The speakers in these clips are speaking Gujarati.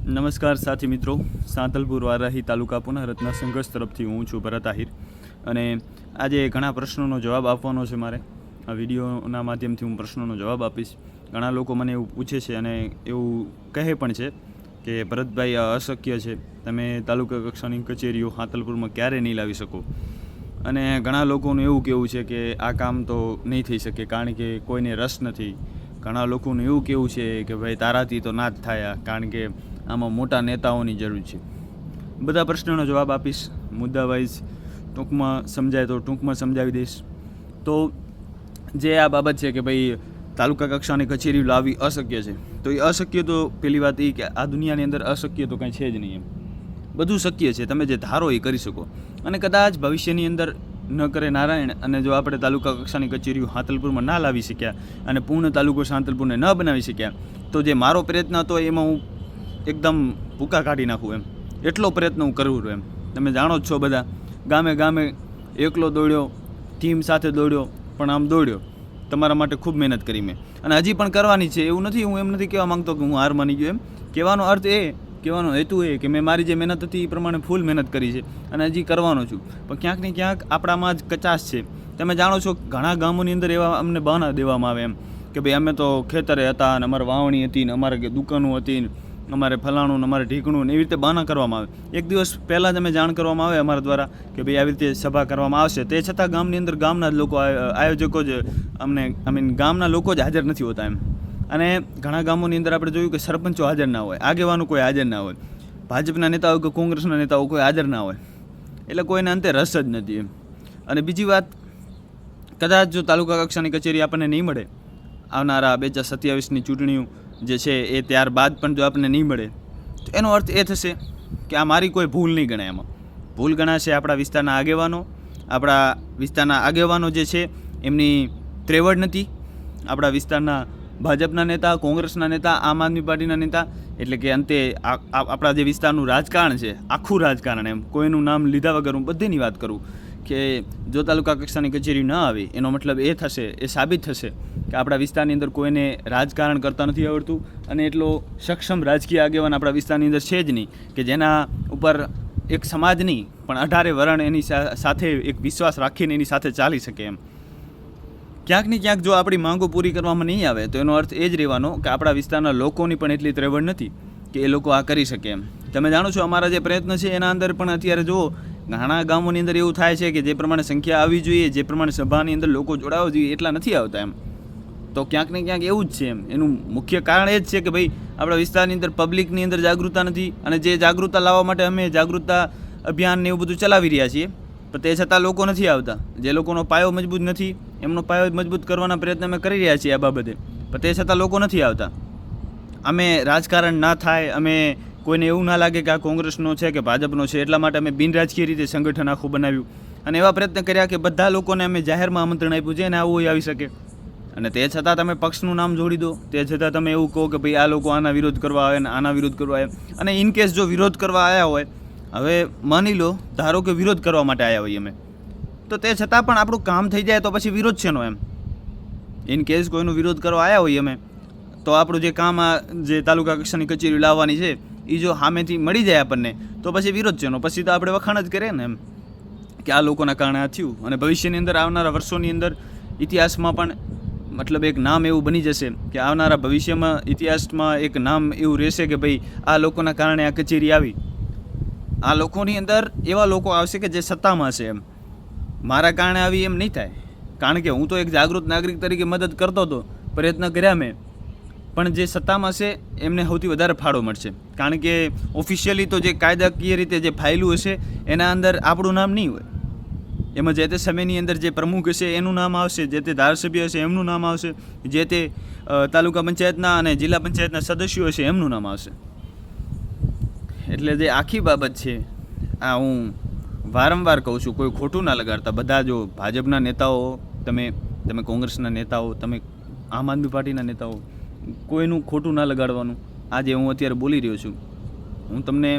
નમસ્કાર સાથી મિત્રો, સાંતલપુર વારાહી તાલુકા પુનઃરત્ન સંઘર્ષ તરફથી હું છું ભરત આહિર અને આજે ઘણા પ્રશ્નોનો જવાબ આપવાનો છે મારે. આ વિડીયોના માધ્યમથી હું પ્રશ્નોનો જવાબ આપીશ. ઘણા લોકો મને એવું પૂછે છે અને એવું કહે પણ છે કે ભરતભાઈ આ અશક્ય છે, તમે તાલુકા કક્ષાની કચેરીઓ સાંતલપુરમાં ક્યારે નહીં લાવી શકો. અને ઘણા લોકોનું એવું કહેવું છે કે આ કામ તો નહીં થઈ શકે કારણ કે કોઈને રસ નથી. ઘણા લોકોનું એવું કહેવું છે કે ભાઈ તારાથી તો ના જ થાય કારણ કે આમાં મોટા નેતાઓની જરૂર છે. બધા પ્રશ્નોનો જવાબ આપીશ મુદ્દા વાઇઝ. ટૂંકમાં સમજાય તો ટૂંકમાં સમજાવી દઈશ. તો જે આ બાબત છે કે ભાઈ તાલુકા કક્ષાની કચેરી લાવવી અશક્ય છે, તો એ અશક્ય તો પહેલી વાત એ કે આ દુનિયાની અંદર અશક્ય તો કાંઈ છે જ નહીં. બધું શક્ય છે, તમે જે ધારો એ કરી શકો. અને કદાચ ભવિષ્યની અંદર ન કરે નારાયણ અને જો આપણે તાલુકા કક્ષાની કચેરીઓ સાંતલપુરમાં ના લાવી શક્યા અને પૂર્ણ તાલુકો સાંતલપુરને ન બનાવી શક્યા, તો જે મારો પ્રયત્ન હતો એમાં હું એકદમ ભૂકા કાઢી નાખું એટલો પ્રયત્ન હું કરું છું. તમે જાણો જ છો બધા, ગામે ગામે એકલો દોડ્યો, ટીમ સાથે દોડ્યો, પણ આમ દોડ્યો તમારા માટે ખૂબ મહેનત કરી મેં અને હજી પણ કરવાની છે. એવું નથી, હું એમ નથી કહેવા માંગતો કે હું હાર માની ગયો. કહેવાનો અર્થ કહેવાનો હેતુ એ કે મેં મારી જે મહેનત હતી એ પ્રમાણે ફૂલ મહેનત કરી છે અને હજી કરવાનો છું. પણ ક્યાંક ને ક્યાંક આપણામાં જ કચાશ છે. તમે જાણો છો ઘણા ગામોની અંદર એવા અમને બહાના દેવામાં આવે કે ભાઈ અમે તો ખેતરે હતા અને અમારે વાવણી હતી ને અમારે દુકાનો હતી ને અમારે ફલાણું ને અમારે ઢીકણું ને એવી રીતે બહાના કરવામાં આવે. એક દિવસ પહેલાં જ અમે જાણ કરવામાં આવે અમારા દ્વારા કે ભાઈ આવી રીતે સભા કરવામાં આવશે. તે છતાં ગામની અંદર ગામના જ લોકો, આયોજકો જ ગામના લોકો જ હાજર નથી હોતા અને ઘણા ગામોની અંદર આપણે જોયું કે સરપંચો હાજર ના હોય, આગેવાનો કોઈ હાજર ના હોય, ભાજપના નેતાઓ કે કોંગ્રેસના નેતાઓ કોઈ હાજર ના હોય. એટલે કોઈને અંતે રસ જ નથી અને બીજી વાત, કદાચ જો તાલુકા કક્ષાની કચેરી આપણને નહીં મળે, આવનારા 2027ની ચૂંટણીઓ જે છે એ ત્યારબાદ પણ જો આપણને નહીં મળે, તો એનો અર્થ એ થશે કે આ મારી કોઈ ભૂલ નહીં ગણાય. એમાં ભૂલ ગણાશે આપણા વિસ્તારના આગેવાનો જે છે એમની ત્રેવડ નથી. આપણા વિસ્તારના ભાજપના નેતા, કોંગ્રેસના નેતા, આમ આદમી પાર્ટીના નેતા, એટલે કે અંતે આપણા જે વિસ્તારનું રાજકારણ છે, આખું રાજકારણ કોઈનું નામ લીધા વગર હું બધીની વાત કરું કે જો તાલુકા કક્ષાની કચેરી ન આવે એનો મતલબ એ થશે, એ સાબિત થશે કે આપણા વિસ્તારની અંદર કોઈને રાજકારણ કરતા નથી આવડતું અને એટલો સક્ષમ રાજકીય આગેવાન આપણા વિસ્તારની અંદર છે જ નહીં કે જેના ઉપર એક સમાજ નહીં પણ 18 વરણ એની સાથે એક વિશ્વાસ રાખીને એની સાથે ચાલી શકે. ક્યાંક ને ક્યાંક જો આપણી માંગો પૂરી કરવામાં નહીં આવે તો એનો અર્થ એ જ રહેવાનો કે આપણા વિસ્તારના લોકોની પણ એટલી ત્રેવડ નથી કે એ લોકો આ કરી શકે. તમે જાણો છો અમારા જે પ્રયત્ન છે એના અંદર પણ અત્યારે જુઓ ઘણા ગામોની અંદર એવું થાય છે કે જે પ્રમાણે સંખ્યા આવવી જોઈએ, જે પ્રમાણે સભાની અંદર લોકો જોડાવા જોઈએ એટલા નથી આવતા. તો ક્યાંક ને ક્યાંક એવું જ છે. એનું મુખ્ય કારણ એ જ છે કે ભાઈ આપણા વિસ્તારની અંદર પબ્લિકની અંદર જાગૃતતા નથી અને જે જાગૃતતા લાવવા માટે અમે જાગૃતતા અભિયાન ને એવું બધું ચલાવી રહ્યા છીએ, પણ તે છતાં લોકો નથી આવતા. જે લોકોનો પાયો મજબૂત નથી એમનો પાયો મજબૂત કરવાના પ્રયત્ન અમે કરી રહ્યા છીએ આ બાબતે, પણ તે છતાં લોકો નથી આવતા. અમે રાજકારણ ના થાય, અમે કોઈને એવું ના લાગે કે આ કોંગ્રેસનો છે કે ભાજપનો છે, એટલા માટે અમે બિનરાજકીય રીતે સંગઠન આખું બનાવ્યું અને એવા પ્રયત્ન કર્યા કે બધા લોકોને અમે જાહેરમાં આમંત્રણ આપ્યું છે અને આવું આવી શકે. અને તે છતાં તમે પક્ષનું નામ જોડી દો, તે છતાં તમે એવું કહો કે ભાઈ આ લોકો આના વિરોધ કરવા આવે ને આના વિરોધ કરવા આવે. અને ઇનકેસ જો વિરોધ કરવા આવ્યા હોય, હવે માની લો ધારો કે વિરોધ કરવા માટે આવ્યા હોઈએ અમે, તો તે છતાં પણ આપણું કામ થઈ જાય તો પછી વિરોધ છે નો ઇનકેસ કોઈનો વિરોધ કરવા આવ્યા હોઈએ અમે, તો આપણું જે કામ જે તાલુકા કક્ષાની કચેરી લાવવાની છે એ જો સામેથી મળી જાય આપણને તો પછી વિરોધ છે નો. પછી તો આપણે વખાણ જ કરીએ ને કે આ લોકોના કારણે આ થયું. અને ભવિષ્યની અંદર આવનારા વર્ષોની અંદર ઇતિહાસમાં પણ મતલબ એક નામ એવું બની જશે કે આવનારા ભવિષ્યમાં ઇતિહાસમાં એક નામ એવું રહેશે કે ભાઈ આ લોકોના કારણે આ કચેરી આવી. આ લોકોની અંદર એવા લોકો આવશે કે જે સત્તામાં છે, મારા કારણે આવી એમ નહીં થાય. કારણ કે હું તો એક જાગૃત નાગરિક તરીકે મદદ કરતો હતો, પ્રયત્ન કર્યા મેં, પણ જે સત્તામાં છે એમને સૌથી વધારે ફાળો મળશે. કારણ કે ઓફિશિયલી તો જે કાયદાકીય રીતે જે ફાઇલું હશે એના અંદર આપણું નામ નહીં હોય. એમાં જે તે સમયની અંદર જે પ્રમુખ હશે એનું નામ આવશે, જે તે ધારાસભ્ય હશે એમનું નામ આવશે, જે તે તાલુકા પંચાયતના અને જિલ્લા પંચાયતના સદસ્યો હશે એમનું નામ આવશે. એટલે જે આખી બાબત છે આ હું વારંવાર કહું છું, કોઈ ખોટું ના લગાડતા. બધા જો ભાજપના નેતાઓ, તમે કોંગ્રેસના નેતાઓ, તમે આમ આદમી પાર્ટીના નેતાઓ, કોઈનું ખોટું ના લગાડવાનું. આજે હું અત્યારે બોલી રહ્યો છું, હું તમને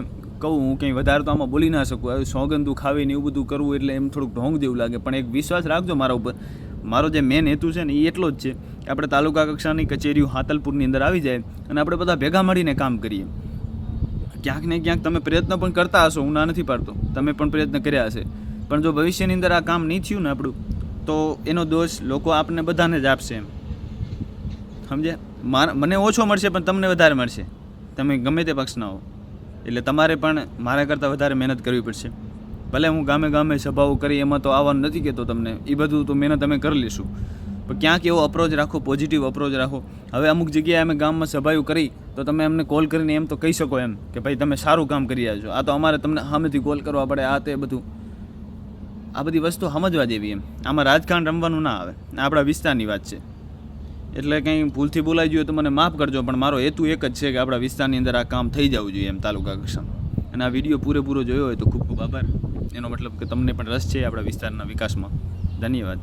કહું હું કંઈ વધારે તો આમાં બોલી ના શકું. હવે સોગંદુ ખાવીને એવું બધું કરવું એટલે એમ થોડુંક ઢોંગ જેવું લાગે, પણ એક વિશ્વાસ રાખજો મારા ઉપર. મારો જે મેન હેતુ છે ને એ એટલો જ છે કે આપણે તાલુકા કક્ષાની કચેરીઓ સાંતલપુરની અંદર આવી જાય અને આપણે બધા ભેગા મળીને કામ કરીએ. ક્યાંક ને ક્યાંક તમે પ્રયત્ન પણ કરતા હશો, હું ના નથી પાડતો, તમે પણ પ્રયત્ન કર્યા હશે, પણ જો ભવિષ્યની અંદર આ કામ નહીં થયું ને આપણું, તો એનો દોષ લોકો આપને બધાને જ આપશે એમ, સમજ્યા? મને ઓછો મળશે પણ તમને વધારે મળશે, તમે ગમે તે પક્ષના હો. એટલે તમારે પણ મારા કરતાં વધારે મહેનત કરવી પડશે. ભલે હું ગામે ગામે સભાઓ કરી, એમાં તો આવવાનું નથી કહેતો તમને, એ બધું તો મહેનત અમે કરી લઈશું, પણ ક્યાંક એવો અપ્રોચ રાખો, પોઝિટિવ અપ્રોચ રાખો. હવે અમુક જગ્યાએ અમે ગામમાં સભાઓ કરી તો તમે અમને કોલ કરીને એમ તો કહી શકો એમ કે ભાઈ તમે સારું કામ કરી રહ્યા છો. આ તો અમારે તમને સામેથી કોલ કરવા પડે, આ તે બધું, આ બધી વસ્તુ સમજવા જેવી એમ. આમાં રાજકારણ રમવાનું ના આવે, આપણા વિસ્તારની વાત છે. એટલે કંઈ ભૂલથી બોલાઈ ગયું તો મને માફ કરજો, પણ મારો હેતુ એક જ છે કે આપણા વિસ્તારની અંદર આ કામ થઈ જવું જોઈએ એમ, તાલુકા કક્ષાનું. અને આ વિડીયો પૂરેપૂરો જોયો હોય તો ખૂબ ખૂબ આભાર. એનો મતલબ કે તમને પણ રસ છે આપણા વિસ્તારના વિકાસમાં. ધન્યવાદ.